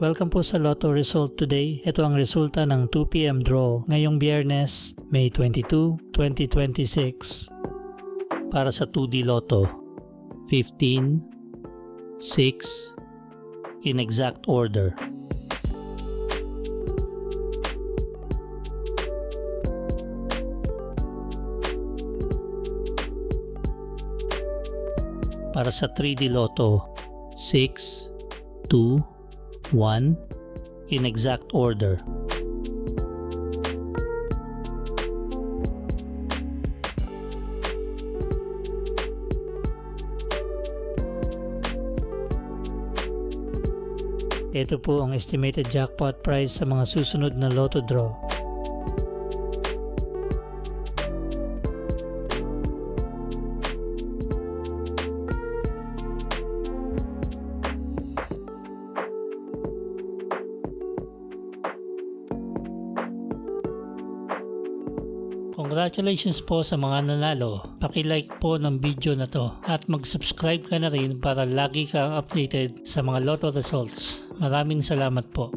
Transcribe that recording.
Welcome po sa Lotto Result today. Ito ang resulta ng 2 PM draw ngayong Biyernes, May 22, 2026. Para sa 2D Lotto, 15, 6, in exact order. Para sa 3D Lotto, 6, 2, 1, in exact order. Ito po ang estimated jackpot price sa mga susunod na Lotto draw. Congratulations po sa mga nanalo. Paki-like po ng video na to at mag-subscribe ka na rin para lagi kang updated sa mga Lotto results. Maraming salamat po.